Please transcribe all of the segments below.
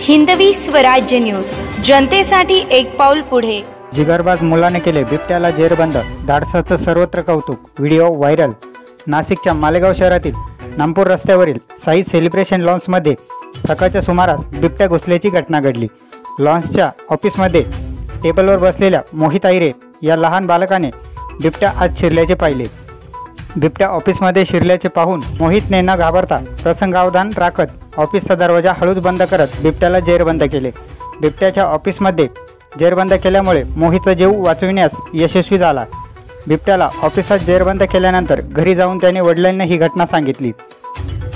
Hindavi Swarajya news, जनतेसाठी एक पाऊल पुढे। जिगरबाज मुलाने केले बिबट्याला जेरबंद, धाडसाचं सर्वत्र कौतुक। Video viral. नाशिकच्या मालेगाव शहरातील नामपूर रस्त्यावरील साई सेलिब्रेशन लॉन्समध्ये सकाळच्या सुमारास बिबट्या घुसल्याची घटना घडली। लॉन्सच्या ऑफिसमध्ये टेबलवर बसलेल्या मोहित आयरे या लहान बालकाने बिबट्या आत शिरल्याचे पाहिले। बिबट्या ऑफिसमध्ये शिरल्याचे पाहून मोहितने न घाबरता प्रसंगावधान राखत ऑफिसचा दरवाजा हळूच बंद करत बिबट्याला जेरबंद केले। बिबट्याच्या ऑफिसमध्ये जेरबंद केल्यामुळे मोहितचा जीव वाचविण्यास यशस्वी झाला। बिबट्याला ऑफिसात जेरबंद केल्यानंतर घरी जाऊन त्याने वडिलांना ही घटना सांगितली।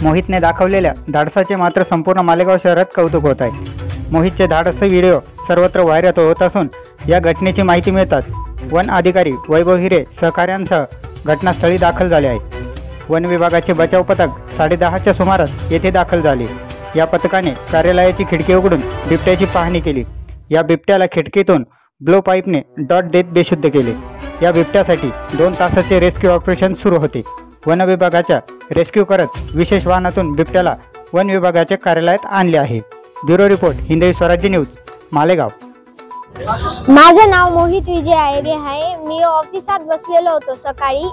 मोहितने दाखवलेल्या धाडसाचे मात्र संपूर्ण मालेगाव शहरात कौतुक होत आहे। मोहितचे धाडसी व्हिडिओ सर्वत्र व्हायरल होत असून या घटनेची माहिती मिळताच वन अधिकारी वैभव हिरे सहकाऱ्यांसह घटनास्थळी दाखल झाले आहेत। वन विभागाचे बचाव पथक 10:30च्या सुमारास येथे दाखल झाले। या पथकाने कार्यालयाची खिडकी उघडून बिबट्याची पाहणी केली। या बिबट्याला खिडकीतून ब्लो पाईपने डॉट देत बेशुद्ध केले। या बिबट्यासाठी 2 तासाचे रेस्क्यू ऑपरेशन सुरू होते। वन विभागाच्या रेस्क्यू करत विशेष वाहनातून बिबट्याला वन विभागाच्या कार्यालयात आणले आहे। Bureau report, Hindavi Swarajya news, Malegaon. माझं नाव मोहित विजय आयरे आहे। मी ऑफिसात बसलेलो होतो सकाळी।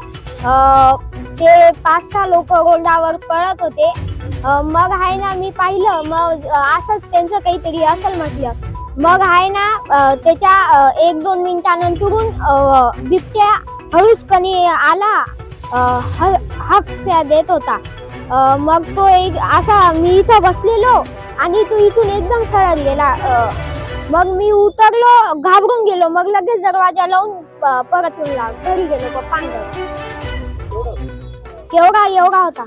ते 5-6 लोक रोडावर पळत होते। मग आहे ना, मी पाहिलं, मग असंच त्यांचं काहीतरी असेल म्हटलं। मग आहे ना, त्याच्या 1-2 मिनिटानंतरून बिबट्या हळूच कणी आला, हाफस्या देत होता। मग तो एक असा, मी इथं बसलेलो आणि तो इथून एकदम सळत गेला। मग मी उतरलो, घाबरून गेलो। मग लगेच दरवाजा लावून परत येऊन घरी गेलो पप्पांकडे। एवढा होता।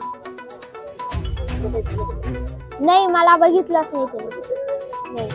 नाही, मला बघितलंच नाही त्याने। नाही।